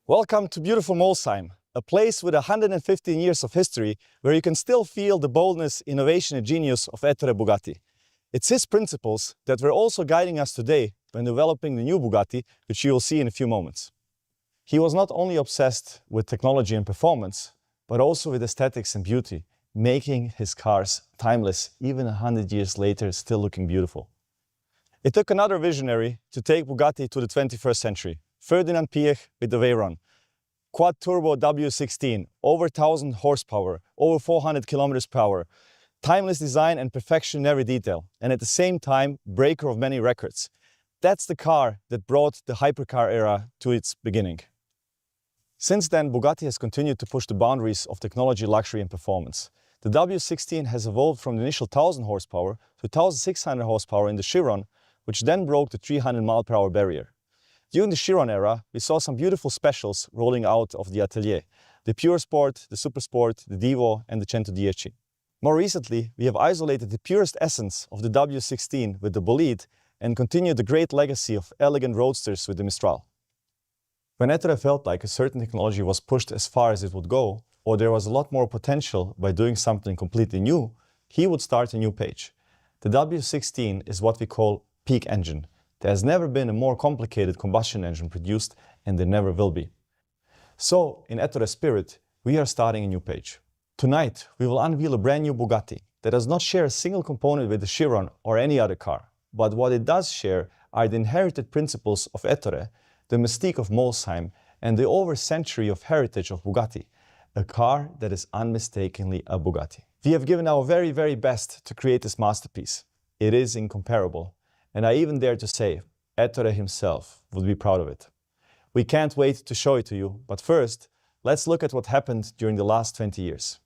Welcome to beautiful Molsheim, a place with 115 years of history where you can still feel the boldness, innovation and genius of Ettore Bugatti. It's his principles that were also guiding us today when developing the new Bugatti, which you will see in a few moments. He was not only obsessed with technology and performance, but also with aesthetics and beauty, making his cars timeless, even 100 years later, still looking beautiful. It took another visionary to take Bugatti to the 21st century, Ferdinand Piëch with the Veyron. Quad-turbo W16, over 1,000 horsepower, over 400 kilometers per hour, timeless design and perfection in every detail, and at the same time, breaker of many records. That's the car that brought the hypercar era to its beginning. Since then, Bugatti has continued to push the boundaries of technology, luxury and performance. The W16 has evolved from the initial 1,000 horsepower to 1,600 horsepower in the Chiron, which then broke the 300 mile/hour barrier. During the Chiron era, we saw some beautiful specials rolling out of the Atelier: the Pure Sport, the Super Sport, the Divo and the 110. More recently, we have isolated the purest essence of the W16 with the Bolide and continued the great legacy of elegant roadsters with the Mistral. When Ettore felt like a certain technology was pushed as far as it would go, or there was a lot more potential by doing something completely new, he would start a new page. The W16 is what we call peak engine. There has never been a more complicated combustion engine produced, and there never will be. So, in Ettore's spirit, we are starting a new page. Tonight, we will unveil a brand new Bugatti that does not share a single component with the Chiron or any other car. But what it does share are the inherited principles of Ettore, the mystique of Molsheim, and the over century of heritage of Bugatti. A car that is unmistakably a Bugatti. We have given our very, very best to create this masterpiece. It is incomparable. And I even dare to say, Ettore himself would be proud of it. We can't wait to show it to you, but first, let's look at what happened during the last 20 years.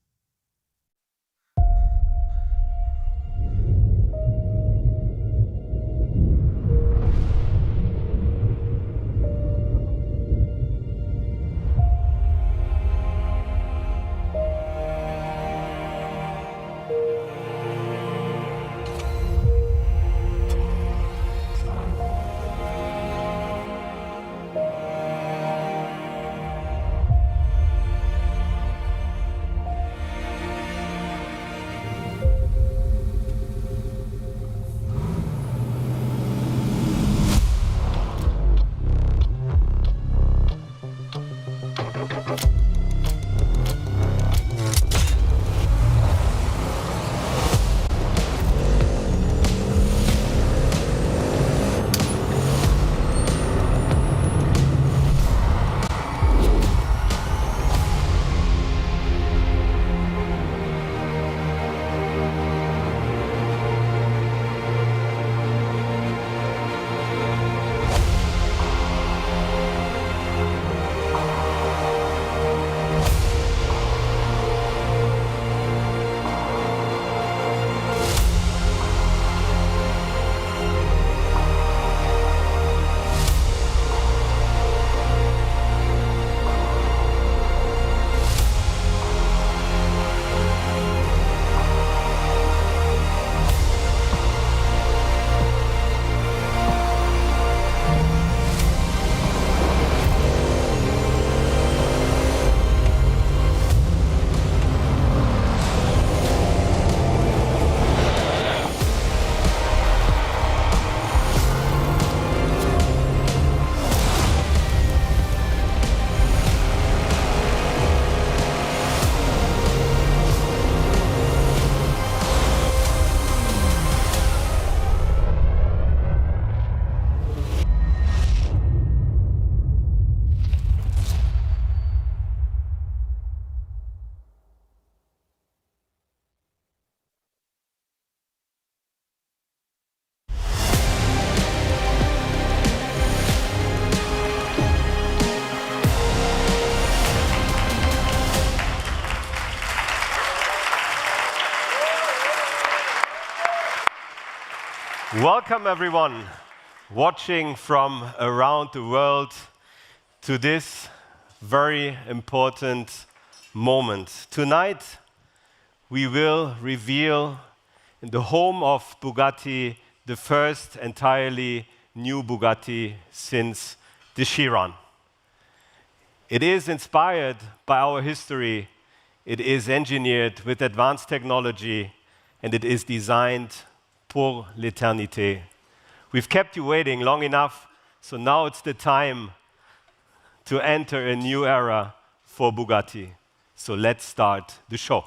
Welcome everyone watching from around the world to this very important moment. Tonight we will reveal in the home of Bugatti the first entirely new Bugatti since the Chiron. It is inspired by our history, it is engineered with advanced technology, and it is designed pour l'éternité. We've kept you waiting long enough, so now it's the time to enter a new era for Bugatti. So let's start the show.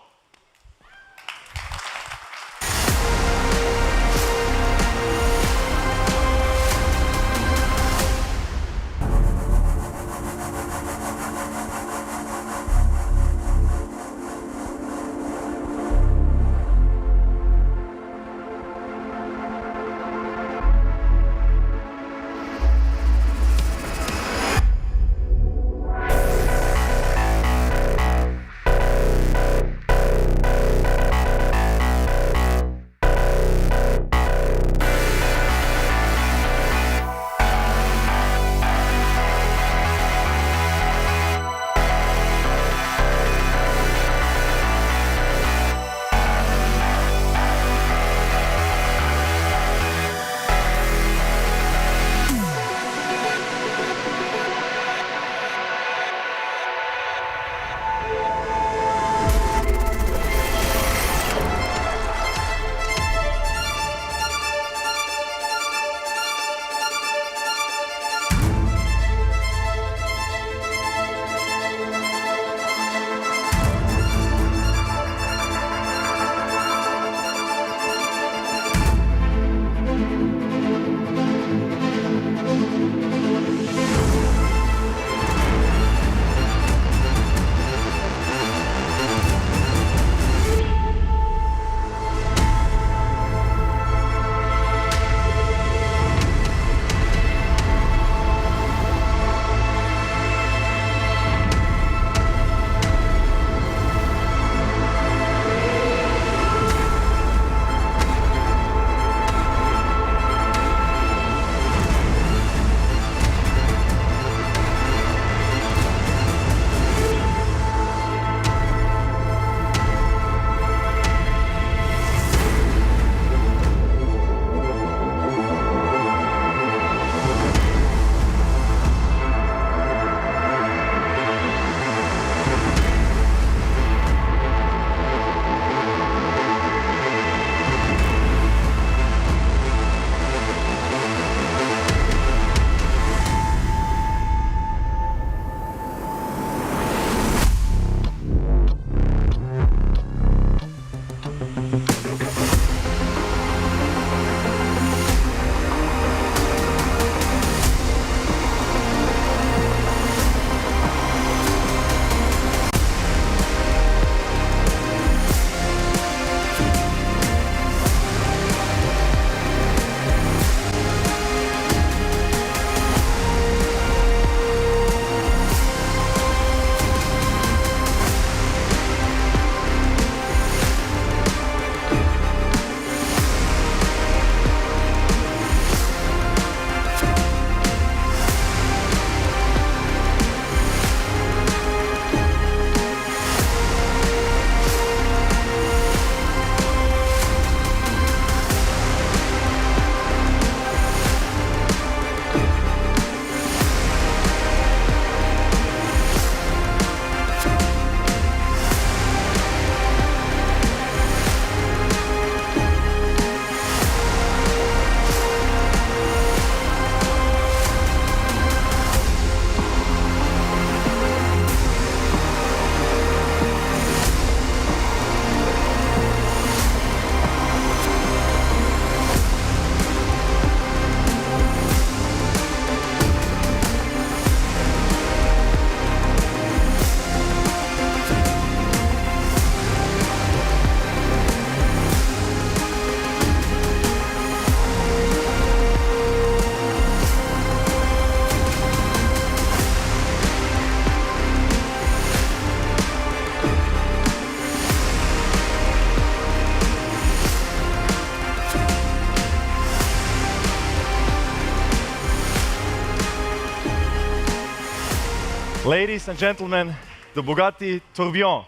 Ladies and gentlemen, the Bugatti Tourbillon.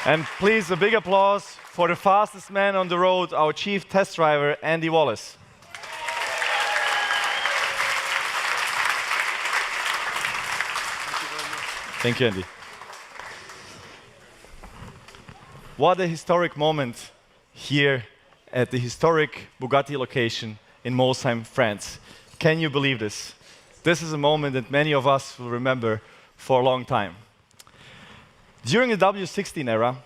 And please, a big applause for the fastest man on the road, our chief test driver, Andy Wallace. Thank you, Andy. What a historic moment here at the historic Bugatti location in Molsheim, France. Can you believe this? This is a moment that many of us will remember for a long time. During the W16 era,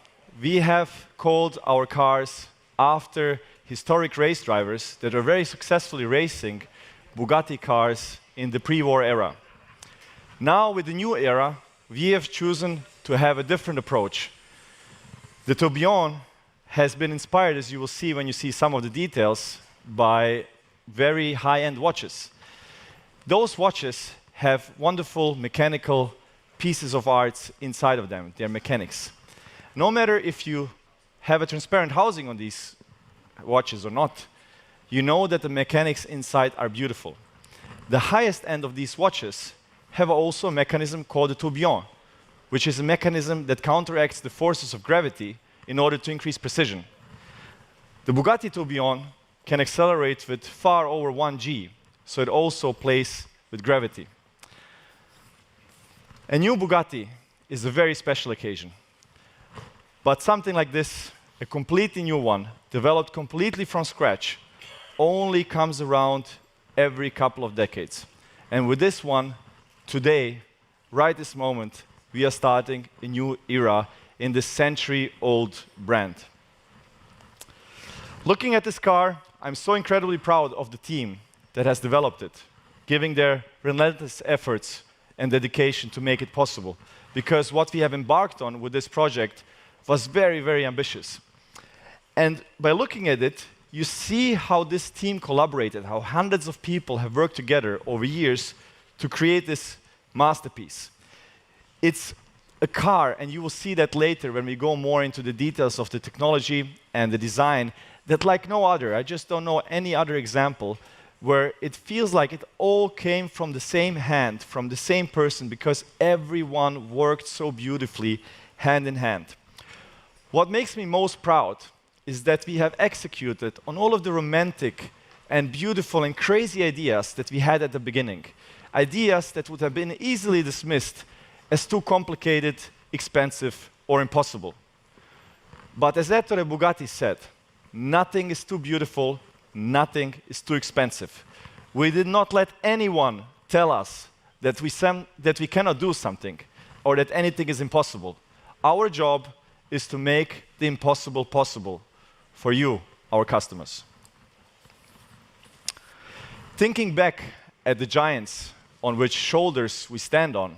we have called our cars after historic race drivers that are very successfully racing Bugatti cars in the pre-war era. Now, with the new era, we have chosen to have a different approach. The tourbillon has been inspired, as you will see when you see some of the details, by very high-end watches. Those watches have wonderful mechanical pieces of art inside of them. They're mechanics. No matter if you have a transparent housing on these watches or not, you know that the mechanics inside are beautiful. The highest end of these watches have also a mechanism called the tourbillon, which is a mechanism that counteracts the forces of gravity in order to increase precision. The Bugatti tourbillon can accelerate with far over 1 G, so it also plays with gravity. A new Bugatti is a very special occasion. But something like this, a completely new one, developed completely from scratch, only comes around every couple of decades. And with this one, today, right this moment, we are starting a new era in this century-old brand. Looking at this car, I'm so incredibly proud of the team that has developed it, giving their relentless efforts and dedication to make it possible. Because what we have embarked on with this project was very, very ambitious. And by looking at it, you see how this team collaborated, how hundreds of people have worked together over years to create this masterpiece. It's a car, and you will see that later when we go more into the details of the technology and the design, that like no other, I just don't know any other example where it feels like it all came from the same hand, from the same person, because everyone worked so beautifully hand in hand. What makes me most proud is that we have executed on all of the romantic and beautiful and crazy ideas that we had at the beginning. Ideas that would have been easily dismissed as too complicated, expensive, or impossible. But as Ettore Bugatti said, nothing is too beautiful, nothing is too expensive. We did not let anyone tell us that we cannot do something or that anything is impossible. Our job is to make the impossible possible for you, our customers. Thinking back at the giants on which shoulders we stand on,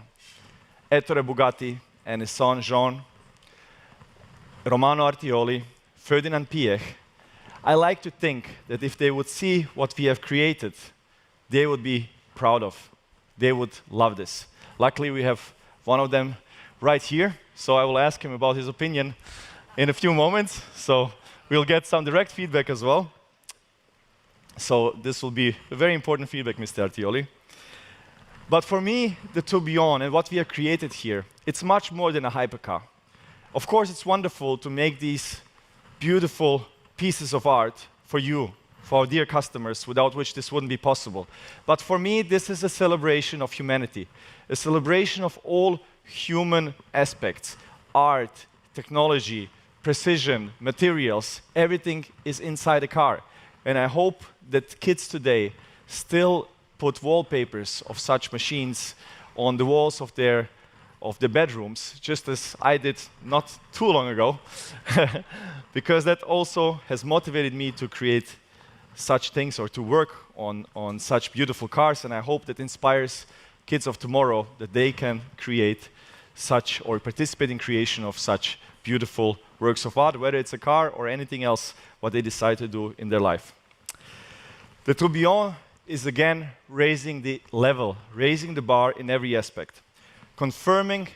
Ettore Bugatti and his son Jean, Romano Artioli, Ferdinand Piech, I like to think that if they would see what we have created, they would be proud of. They would love this. Luckily, we have one of them right here, so I will ask him about his opinion in a few moments. So we'll get some direct feedback as well. So this will be a very important feedback, Mr. Artioli. But for me, the tourbillon and what we have created here, it's much more than a hypercar. Of course, it's wonderful to make these beautiful pieces of art for you, for our dear customers, without which this wouldn't be possible. But for me, this is a celebration of humanity, a celebration of all human aspects, art, technology, precision, materials, everything is inside a car. And I hope that kids today still put wallpapers of such machines on the walls of their bedrooms, just as I did not too long ago, because that also has motivated me to create such things or to work on such beautiful cars, and I hope that inspires kids of tomorrow that they can create such or participate in creation of such beautiful works of art, whether it's a car or anything else what they decide to do in their life. The tourbillon is again raising the level, raising the bar in every aspect, confirming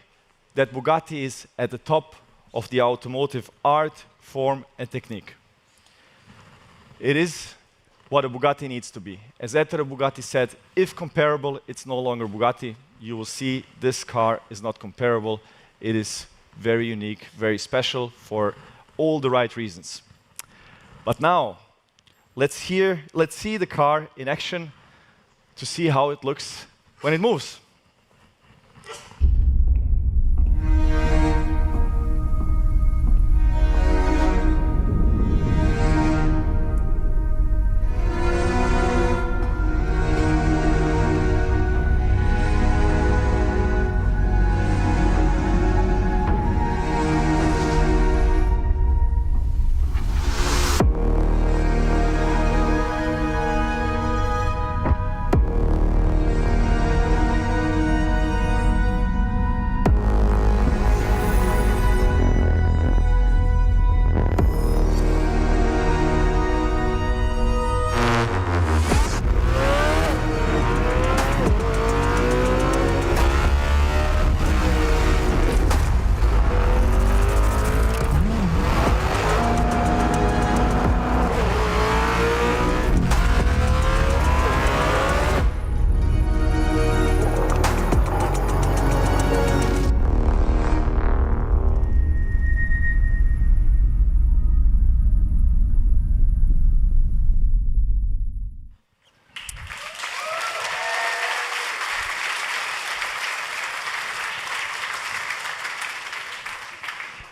that Bugatti is at the top of the automotive art, form, and technique. It is what a Bugatti needs to be. As Ettore Bugatti said, if comparable, it's no longer Bugatti. You will see this car is not comparable. It is very unique, very special for all the right reasons. But now, let's see the car in action to see how it looks when it moves.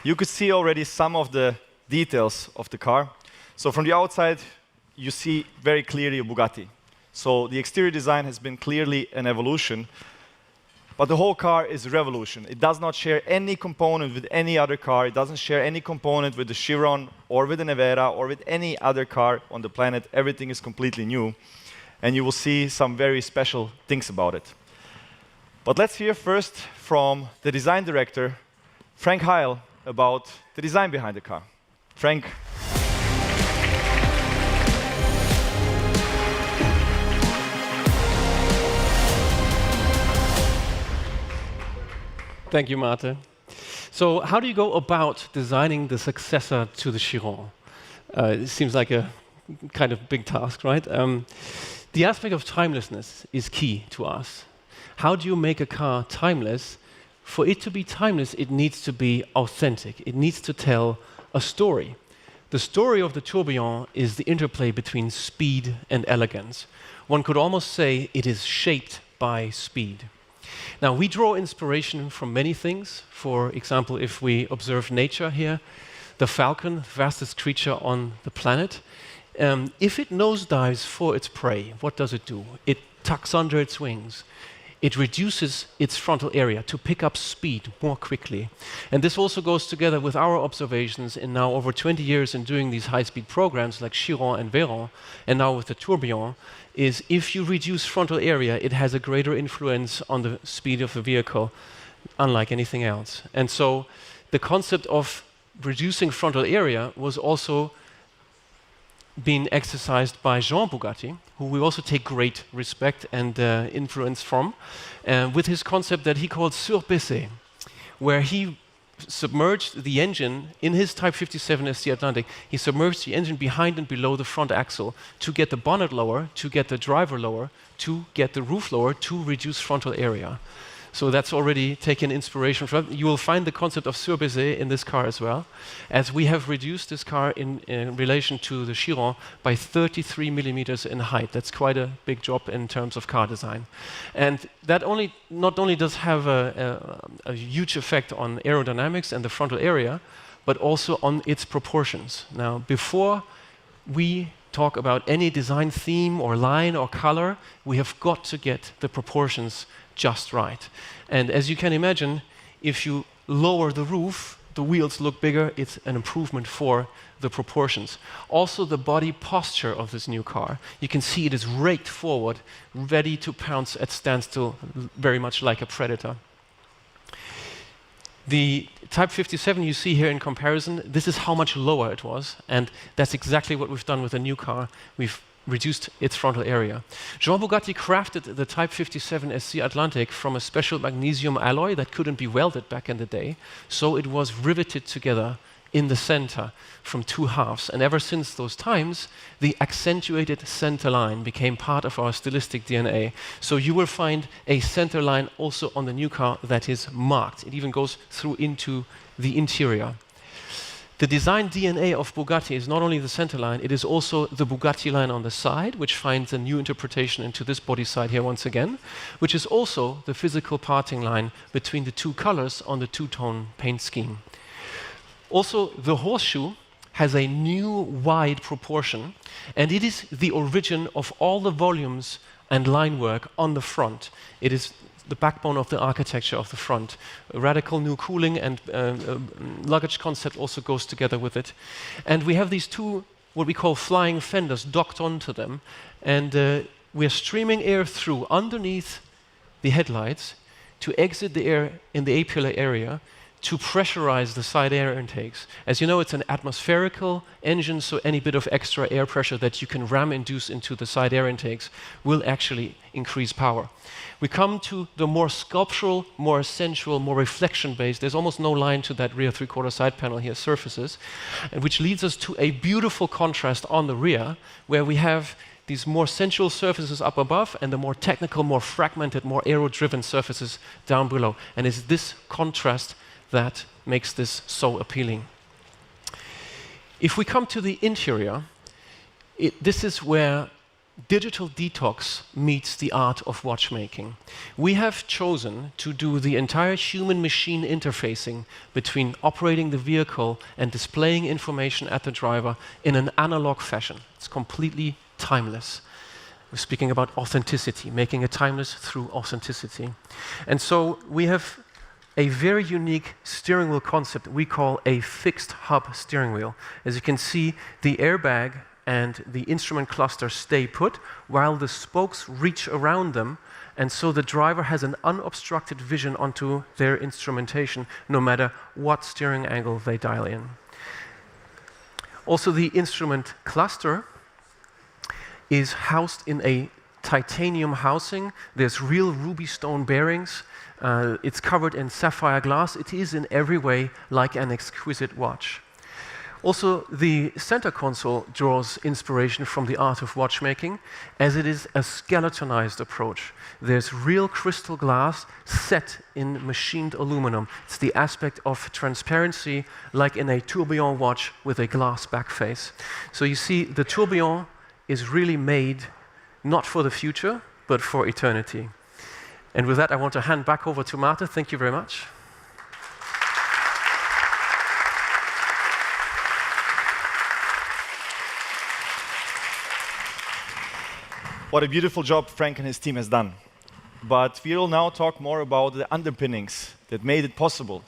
You could see already some of the details of the car. So from the outside, you see very clearly a Bugatti. So the exterior design has been clearly an evolution, but the whole car is a revolution. It does not share any component with any other car. It doesn't share any component with the Chiron or with the Nevera or with any other car on the planet. Everything is completely new, and you will see some very special things about it. But let's hear first from the design director, Frank Heil, about the design behind the car. Frank. Thank you, Mate. So how do you go about designing the successor to the Chiron? It seems like a kind of big task, right? The aspect of timelessness is key to us. How do you make a car timeless? For it to be timeless, it needs to be authentic. It needs to tell a story. The story of the tourbillon is the interplay between speed and elegance. One could almost say it is shaped by speed. Now, we draw inspiration from many things. For example, if we observe nature here, the falcon, the fastest creature on the planet, if it nosedives for its prey, what does it do? It tucks under its wings. It reduces its frontal area to pick up speed more quickly. And this also goes together with our observations in now over 20 years in doing these high-speed programs like Chiron and Véron, and now with the tourbillon, is if you reduce frontal area, it has a greater influence on the speed of the vehicle, unlike anything else. And so the concept of reducing frontal area was also being exercised by Jean Bugatti, who we also take great respect and influence from, with his concept that he called surbaissé, where he submerged the engine in his Type 57 SC Atlantic. He submerged the engine behind and below the front axle to get the bonnet lower, to get the driver lower, to get the roof lower, to reduce frontal area. So that's already taken inspiration from. You will find the concept of surbaissé in this car as well, as we have reduced this car in relation to the Chiron by 33 millimeters in height. That's quite a big job in terms of car design. And that not only does have a huge effect on aerodynamics and the frontal area, but also on its proportions. Now, before we talk about any design theme or line or color, we have got to get the proportions just right. And as you can imagine, if you lower the roof, the wheels look bigger, it's an improvement for the proportions. Also, the body posture of this new car, you can see it is raked forward, ready to pounce at standstill, very much like a predator. The Type 57 you see here in comparison, this is how much lower it was, and that's exactly what we've done with the new car. We've reduced its frontal area. Jean Bugatti crafted the Type 57 SC Atlantic from a special magnesium alloy that couldn't be welded back in the day, so it was riveted together in the center from two halves. And ever since those times, the accentuated center line became part of our stylistic DNA. So you will find a center line also on the new car that is marked. It even goes through into the interior. The design DNA of Bugatti is not only the center line, it is also the Bugatti line on the side, which finds a new interpretation into this body side here once again, which is also the physical parting line between the two colors on the two-tone paint scheme. Also, the horseshoe has a new wide proportion, and it is the origin of all the volumes and line work on the front. It is the backbone of the architecture of the front. A radical new cooling and luggage concept also goes together with it. And we have these two, what we call flying fenders, docked onto them, and we're streaming air through underneath the headlights to exit the air in the A-pillar area to pressurize the side air intakes. As you know, it's an atmospherical engine, so any bit of extra air pressure that you can ram-induce into the side air intakes will actually increase power. We come to the more sculptural, more sensual, more reflection-based. There's almost no line to that rear three-quarter side panel here, surfaces, and which leads us to a beautiful contrast on the rear, where we have these more sensual surfaces up above and the more technical, more fragmented, more aero-driven surfaces down below. And it's this contrast that makes this so appealing. If we come to the interior, this is where digital detox meets the art of watchmaking. We have chosen to do the entire human-machine interfacing between operating the vehicle and displaying information at the driver in an analog fashion. It's completely timeless. We're speaking about authenticity, making it timeless through authenticity. And so we have a very unique steering wheel concept we call a fixed hub steering wheel. As you can see, the airbag and the instrument cluster stay put while the spokes reach around them, and so the driver has an unobstructed vision onto their instrumentation no matter what steering angle they dial in. Also, the instrument cluster is housed in a titanium housing. There's real ruby stone bearings. It's covered in sapphire glass. It is in every way like an exquisite watch. Also, the center console draws inspiration from the art of watchmaking, as it is a skeletonized approach. There's real crystal glass set in machined aluminum. It's the aspect of transparency, like in a tourbillon watch with a glass back face. So you see, the tourbillon is really made not for the future, but for eternity. And with that, I want to hand back over to Marta. Thank you very much. What a beautiful job Frank and his team has done. But we will now talk more about the underpinnings that made it possible.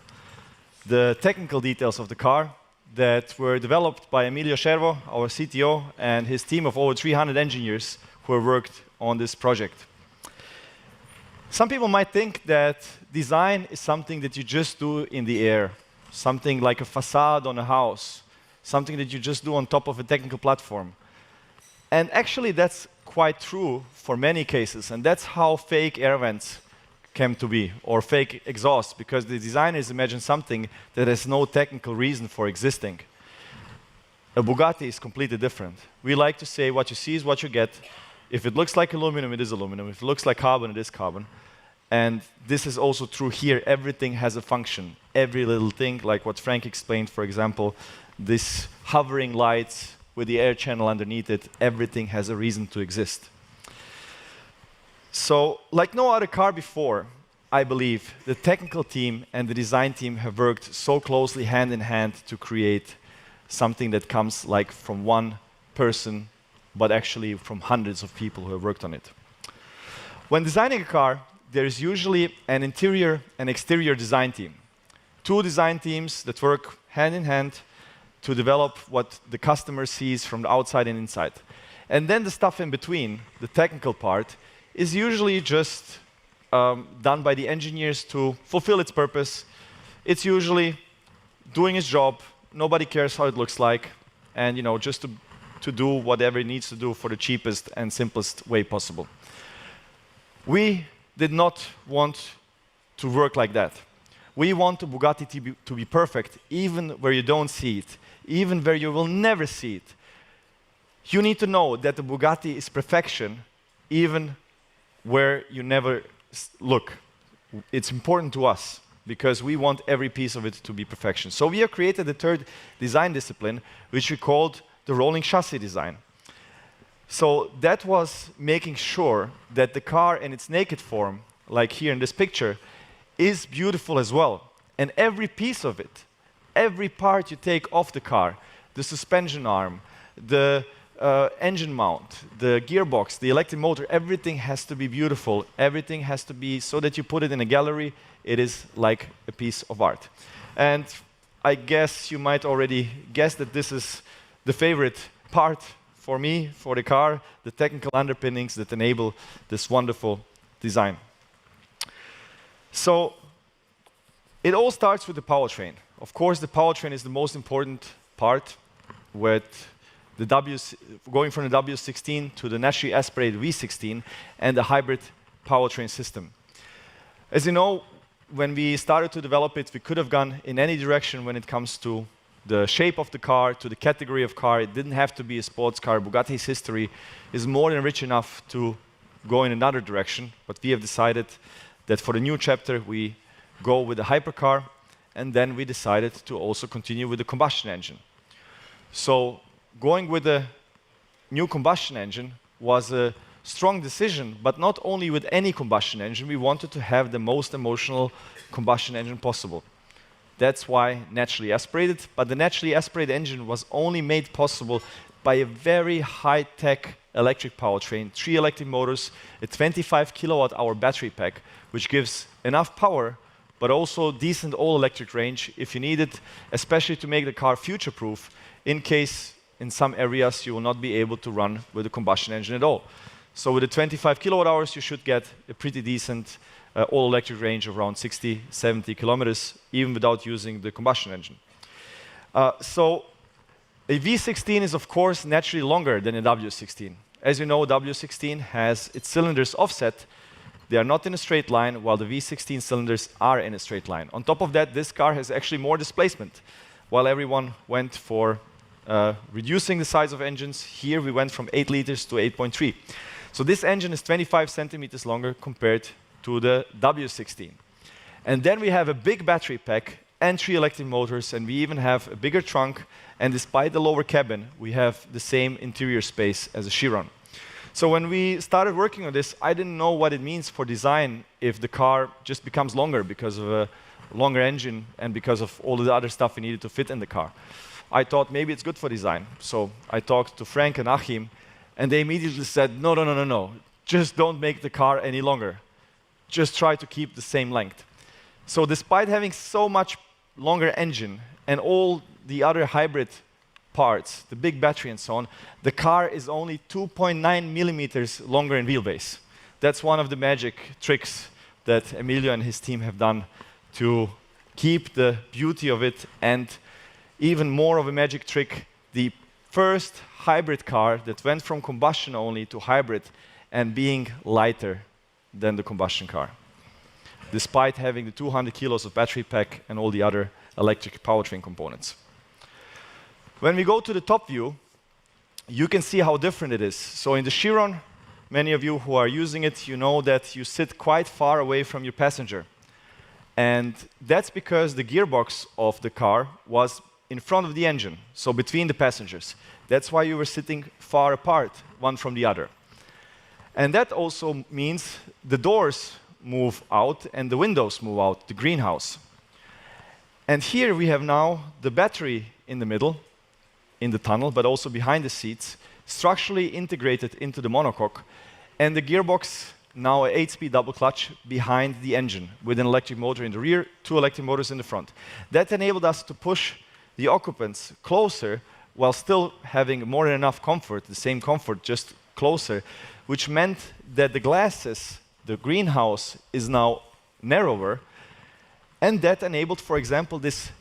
The technical details of the car that were developed by Emilio Scervo, our CTO, and his team of over 300 engineers who have worked on this project. Some people might think that design is something that you just do in the air, something like a facade on a house, something that you just do on top of a technical platform. And actually, that's quite true for many cases, and that's how fake air vents came to be, or fake exhaust, because the designers imagine something that has no technical reason for existing. A Bugatti is completely different. We like to say what you see is what you get. If it looks like aluminum, it is aluminum. If it looks like carbon, it is carbon. And this is also true here. Everything has a function. Every little thing, like what Frank explained, for example, this hovering lights with the air channel underneath it, everything has a reason to exist. So, like no other car before, I believe the technical team and the design team have worked so closely hand in hand to create something that comes like from one person, but actually from hundreds of people who have worked on it. When designing a car, there is usually an interior and exterior design team. Two design teams that work hand in hand to develop what the customer sees from the outside and inside. And then the stuff in between, the technical part, is usually just done by the engineers to fulfill its purpose. It's usually doing its job, nobody cares how it looks like, and just to do whatever it needs to do for the cheapest and simplest way possible. We did not want to work like that. We want the Bugatti to be perfect, even where you don't see it, even where you will never see it. You need to know that the Bugatti is perfection, even where you never look. It's important to us, because we want every piece of it to be perfection. So we have created the third design discipline, which we called the rolling chassis design. So that was making sure that the car in its naked form, like here in this picture, is beautiful as well. And every piece of it, every part you take off the car, the suspension arm, the engine mount, the gearbox, the electric motor, everything has to be beautiful. Everything has to be so that you put it in a gallery, it is like a piece of art. And I guess you might already guess that this is the favorite part for me, for the car, the technical underpinnings that enable this wonderful design. So it all starts with the powertrain. Of course, the powertrain is the most important part, with the going from the W16 to the naturally aspirated V16 and the hybrid powertrain system. As you know, when we started to develop it, we could have gone in any direction when it comes to the shape of the car, to the category of car. It didn't have to be a sports car. Bugatti's history is more than rich enough to go in another direction, but we have decided that for the new chapter we go with the hypercar, and then we decided to also continue with the combustion engine. So going with the new combustion engine was a strong decision, but not only with any combustion engine, we wanted to have the most emotional combustion engine possible. That's why naturally aspirated, but the naturally aspirated engine was only made possible by a very high-tech electric powertrain, 3 electric motors, a 25 kilowatt-hour battery pack, which gives enough power, but also decent all-electric range if you need it, especially to make the car future-proof in case in some areas you will not be able to run with a combustion engine at all. So with the 25 kilowatt hours, you should get a pretty decent all-electric range of around 60, 70 kilometers, even without using the combustion engine. So a V16 is, of course, naturally longer than a W16. As you know, W16 has its cylinders offset. They are not in a straight line, while the V16 cylinders are in a straight line. On top of that, this car has actually more displacement. While everyone went for reducing the size of engines, here we went from 8 liters to 8.3. So this engine is 25 centimeters longer compared to the W16. And then we have a big battery pack and 3 electric motors, and we even have a bigger trunk, and despite the lower cabin, we have the same interior space as a Chiron. So when we started working on this, I didn't know what it means for design if the car just becomes longer because of a longer engine and because of all the other stuff we needed to fit in the car. I thought maybe it's good for design. So I talked to Frank and Achim, and they immediately said, no, no, no, no, no. Just don't make the car any longer. Just try to keep the same length. So despite having so much longer engine and all the other hybrid parts, the big battery and so on, the car is only 2.9 millimeters longer in wheelbase. That's one of the magic tricks that Emilio and his team have done to keep the beauty of it, and even more of a magic trick, the first hybrid car that went from combustion only to hybrid and being lighter than the combustion car, despite having the 200 kilos of battery pack and all the other electric powertrain components. When we go to the top view, you can see how different it is. So in the Chiron, many of you who are using it, you know that you sit quite far away from your passenger. And that's because the gearbox of the car was in front of the engine, so between the passengers. That's why you were sitting far apart, one from the other. And that also means the doors move out and the windows move out, the greenhouse. And here we have now the battery in the middle, in the tunnel, but also behind the seats, structurally integrated into the monocoque, and the gearbox, now an 8-speed double clutch behind the engine, with an electric motor in the rear, 2 electric motors in the front. That enabled us to push the occupants closer while still having more than enough comfort, the same comfort, just closer, which meant that the glasses, the greenhouse, is now narrower, and that enabled, for example, this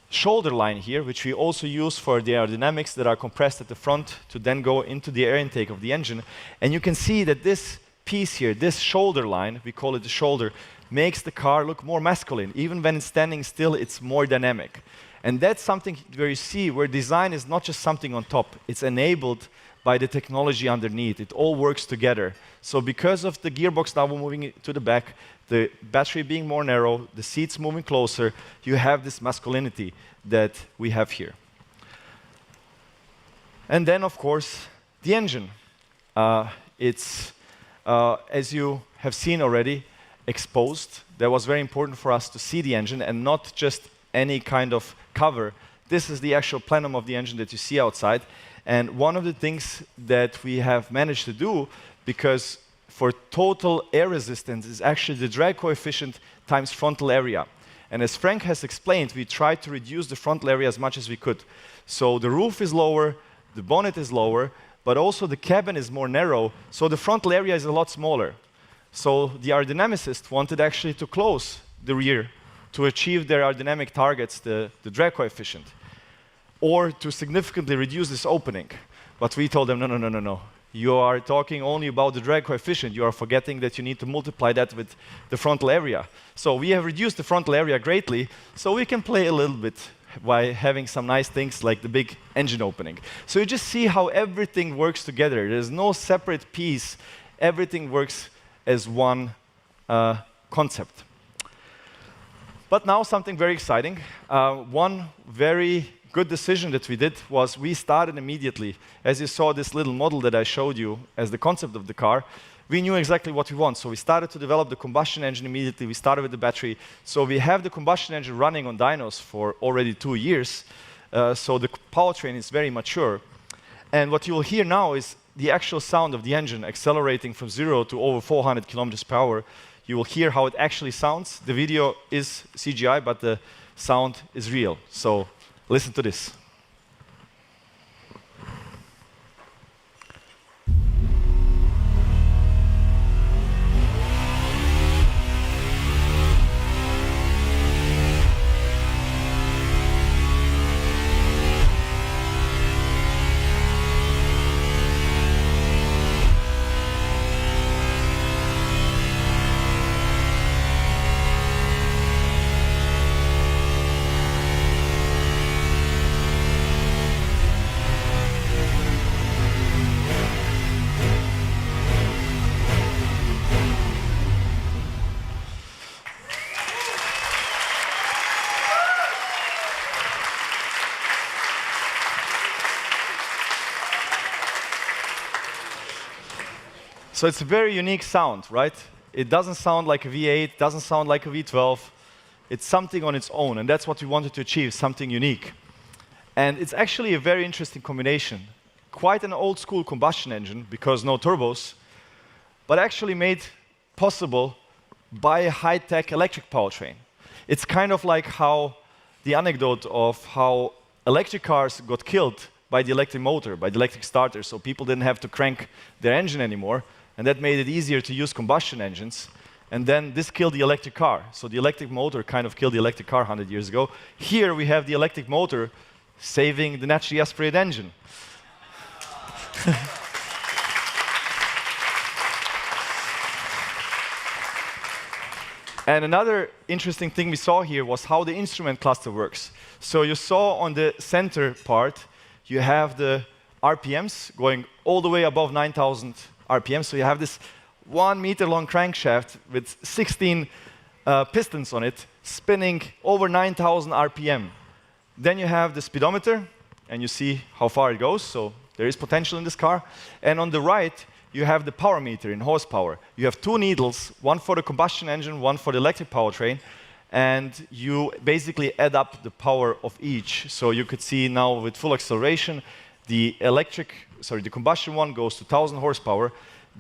shoulder line here, which we also use for the aerodynamics that are compressed at the front to then go into the air intake of the engine. And you can see that this piece here, this shoulder line, we call it the shoulder, makes the car look more masculine. Even when it's standing still, it's more dynamic. And that's something where you see where design is not just something on top, it's enabled by the technology underneath. It all works together. So because of the gearbox now moving to the back, the battery being more narrow, the seats moving closer, you have this masculinity that we have here. And then, of course, the engine. It's, as you have seen already, exposed. That was very important for us to see the engine and not just any kind of cover. This is the actual plenum of the engine that you see outside. And one of the things that we have managed to do, because for total air resistance is actually the drag coefficient times frontal area. And as Frank has explained, we tried to reduce the frontal area as much as we could. So the roof is lower, the bonnet is lower, but also the cabin is more narrow, so the frontal area is a lot smaller. So the aerodynamicist wanted actually to close the rear to achieve their aerodynamic targets, the drag coefficient, or to significantly reduce this opening. But we told them, no, no, no, no, no. You are talking only about the drag coefficient. You are forgetting that you need to multiply that with the frontal area. So we have reduced the frontal area greatly, so we can play a little bit by having some nice things like the big engine opening. So you just see how everything works together. There's no separate piece. Everything works as one concept. But now something very exciting. One very good decision that we did was we started immediately. As you saw this little model that I showed you as the concept of the car, we knew exactly what we want. So we started to develop the combustion engine immediately. We started with the battery. So we have the combustion engine running on dynos for already 2 years. So the powertrain is very mature. And what you will hear now is the actual sound of the engine accelerating from 0 to over 400 kilometers per hour. You will hear how it actually sounds. The video is CGI, but the sound is real. So listen to this. So it's a very unique sound, right? It doesn't sound like a V8, doesn't sound like a V12. It's something on its own, and that's what we wanted to achieve, something unique. And it's actually a very interesting combination. Quite an old school combustion engine, because no turbos, but actually made possible by a high-tech electric powertrain. It's kind of like how the anecdote of how electric cars got killed by the electric motor, by the electric starter, so people didn't have to crank their engine anymore, and that made it easier to use combustion engines. And then this killed the electric car. So the electric motor kind of killed the electric car 100 years ago. Here we have the electric motor saving the naturally aspirated engine. And another interesting thing we saw here was how the instrument cluster works. So you saw on the center part, you have the RPMs going all the way above 9,000 RPM. So you have this 1 meter long crankshaft with 16 pistons on it, spinning over 9,000 RPM. Then you have the speedometer, and you see how far it goes. So there is potential in this car. And on the right, you have the power meter in horsepower. You have 2 needles, one for the combustion engine, one for the electric powertrain. And you basically add up the power of each. So you could see now with full acceleration, the combustion one goes to 1,000 horsepower.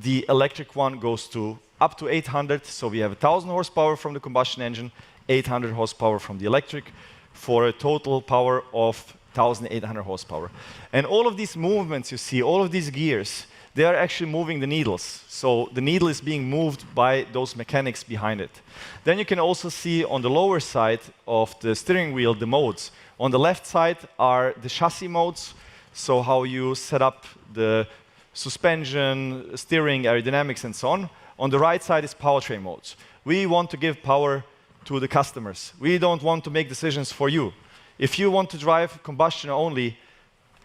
The electric one goes to up to 800. So we have 1,000 horsepower from the combustion engine, 800 horsepower from the electric, for a total power of 1,800 horsepower. And all of these movements you see, all of these gears, they are actually moving the needles. So the needle is being moved by those mechanics behind it. Then you can also see on the lower side of the steering wheel the modes. On the left side are the chassis modes, so how you set up the suspension, steering, aerodynamics, and so on. On the right side is powertrain modes. We want to give power to the customers. We don't want to make decisions for you. If you want to drive combustion only,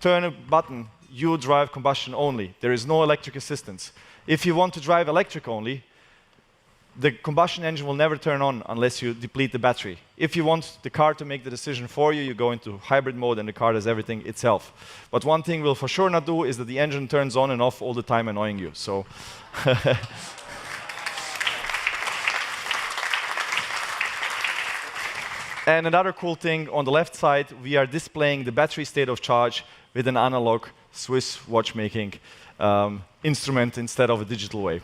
turn a button, you drive combustion only. There is no electric assistance. If you want to drive electric only, the combustion engine will never turn on unless you deplete the battery. If you want the car to make the decision for you, you go into hybrid mode and the car does everything itself. But one thing we'll for sure not do is that the engine turns on and off all the time, annoying you. So And another cool thing, on the left side, we are displaying the battery state of charge with an analog Swiss watchmaking instrument instead of a digital way.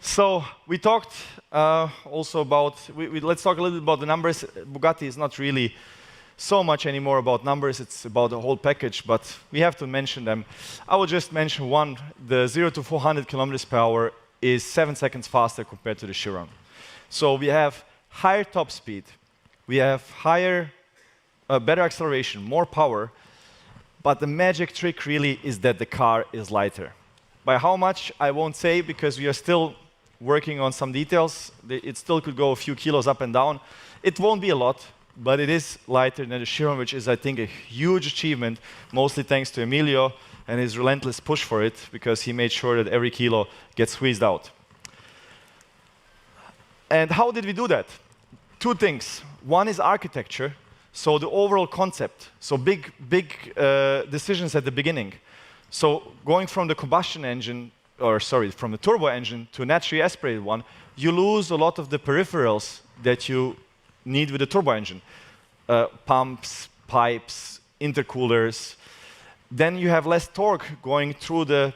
So we talked also about, let's talk a little bit about the numbers. Bugatti is not really so much anymore about numbers, it's about the whole package, but we have to mention them. I will just mention one. The 0 to 400 kilometers per hour is 7 seconds faster compared to the Chiron. So we have higher top speed, we have higher, better acceleration, more power, but the magic trick really is that the car is lighter. By how much, I won't say, because we are still working on some details. It still could go a few kilos up and down. It won't be a lot, but it is lighter than the Chiron, which is, I think, a huge achievement, mostly thanks to Emilio and his relentless push for it, because he made sure that every kilo gets squeezed out. And how did we do that? Two things. One is architecture, so the overall concept. So big decisions at the beginning. So going from the combustion engine, from the turbo engine to a naturally aspirated one, you lose a lot of the peripherals that you need with the turbo engine. Pumps, pipes, intercoolers. Then you have less torque going through the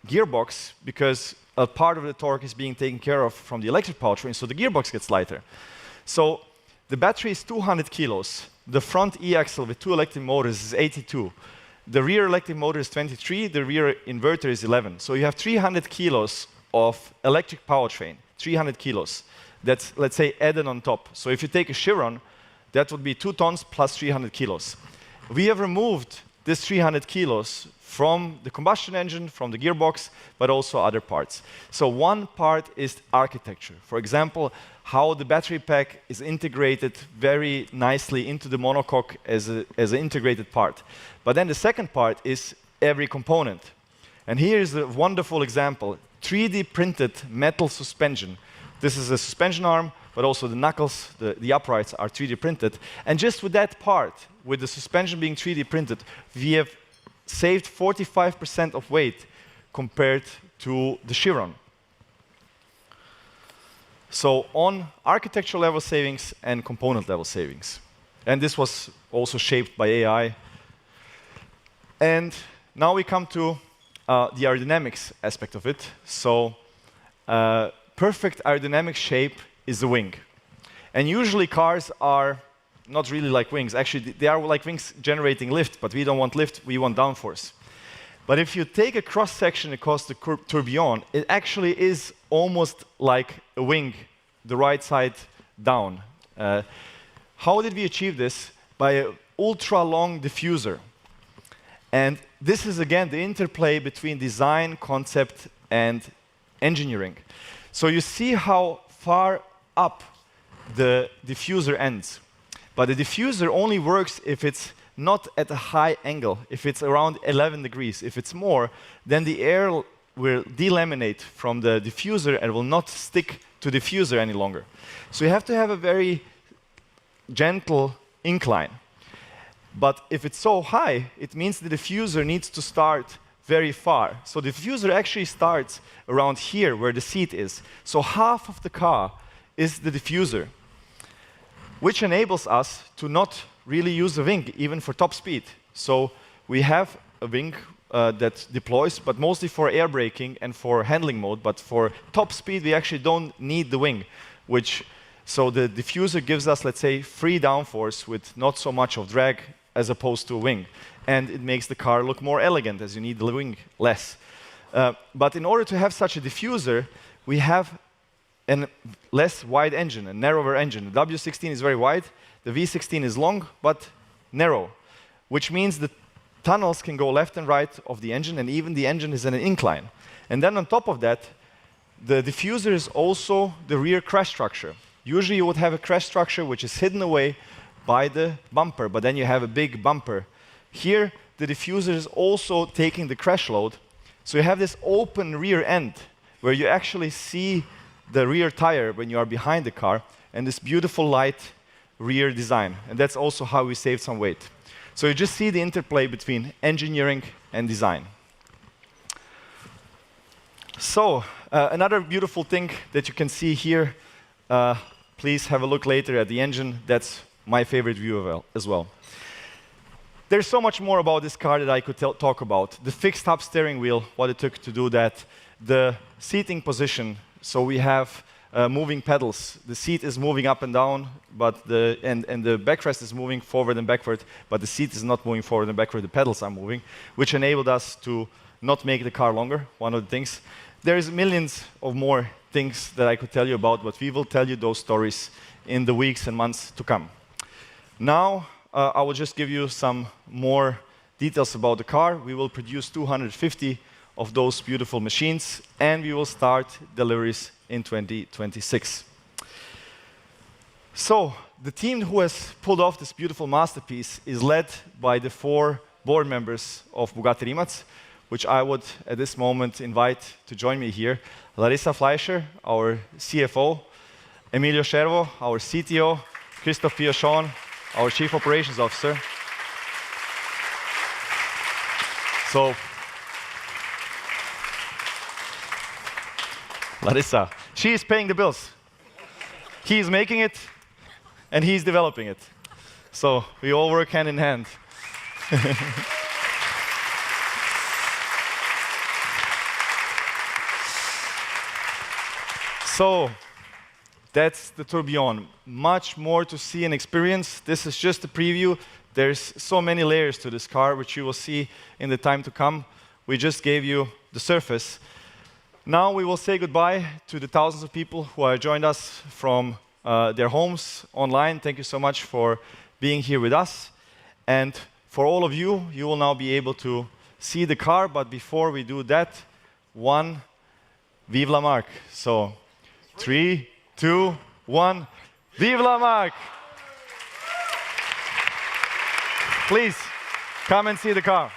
gearbox because a part of the torque is being taken care of from the electric powertrain, so the gearbox gets lighter. So the battery is 200 kilos. The front e-axle with 2 electric motors is 82. The rear electric motor is 23, the rear inverter is 11. So you have 300 kilos of electric powertrain, 300 kilos. That's, let's say, added on top. So if you take a Chiron, that would be 2 tons plus 300 kilos. We have removed this 300 kilos from the combustion engine, from the gearbox, but also other parts. So one part is architecture. For example, how the battery pack is integrated very nicely into the monocoque as an integrated part. But then the second part is every component. And here is a wonderful example, 3D printed metal suspension. This is a suspension arm, but also the knuckles, the uprights are 3D printed. And just with that part, with the suspension being 3D printed, we have saved 45% of weight compared to the Chiron. So on architectural level savings and component level savings. And this was also shaped by AI. And now we come to the aerodynamics aspect of it. So perfect aerodynamic shape is the wing. And usually cars are not really like wings. Actually, they are like wings generating lift, but we don't want lift, we want downforce. But if you take a cross-section across the tourbillon, it actually is almost like a wing, the right side down. How did we achieve this? By an ultra-long diffuser. And this is, again, the interplay between design, concept, and engineering. So you see how far up the diffuser ends. But the diffuser only works if it's not at a high angle, if it's around 11 degrees. If it's more, then the air will delaminate from the diffuser and will not stick to the diffuser any longer. So you have to have a very gentle incline. But if it's so high, it means the diffuser needs to start very far. So the diffuser actually starts around here where the seat is. So half of the car is the diffuser, which enables us to not really use a wing, even for top speed. So we have a wing that deploys, but mostly for air braking and for handling mode. But for top speed, we actually don't need the wing, so the diffuser gives us, let's say, free downforce with not so much of drag as opposed to a wing. And it makes the car look more elegant, as you need the wing less. But in order to have such a diffuser, we have a less wide engine, a narrower engine. The W16 is very wide, the V16 is long, but narrow, which means the tunnels can go left and right of the engine, and even the engine is in an incline. And then on top of that, The diffuser is also the rear crash structure. Usually you would have a crash structure which is hidden away by the bumper, but then you have a big bumper. Here, the diffuser is also taking the crash load, so you have this open rear end where you actually see the rear tire when you are behind the car, and this beautiful light rear design. And that's also how we saved some weight. So you just see the interplay between engineering and design. So another beautiful thing that you can see here, please have a look later at the engine. That's my favorite view as well. There's so much more about this car that I could talk about. The fixed top steering wheel, what it took to do that. The seating position, so we have moving pedals. The seat is moving up and down, but the backrest is moving forward and backward, but the seat is not moving forward and backward. The pedals are moving, which enabled us to not make the car longer, one of the things. There's millions of more things that I could tell you about, but we will tell you those stories in the weeks and months to come. Now, I will just give you some more details about the car. We will produce 250 of those beautiful machines, and we will start deliveries in 2026. So, the team who has pulled off this beautiful masterpiece is led by the 4 board members of Bugatti Rimac, which I would, at this moment, invite to join me here. Larissa Fleischer, our CFO, Emilio Scervo, our CTO, Christophe Piochon, our Chief Operations Officer. So, Larissa, she is paying the bills. He is making it, and he's developing it. So, we all work hand in hand. So, that's the Tourbillon. Much more to see and experience. This is just a preview. There's so many layers to this car, which you will see in the time to come. We just gave you the surface. Now we will say goodbye to the thousands of people who have joined us from their homes online. Thank you so much for being here with us. And for all of you, you will now be able to see the car. But before we do that, Vive la marque. So, 3, 2, 1. Vive la marque! Please, come and see the car.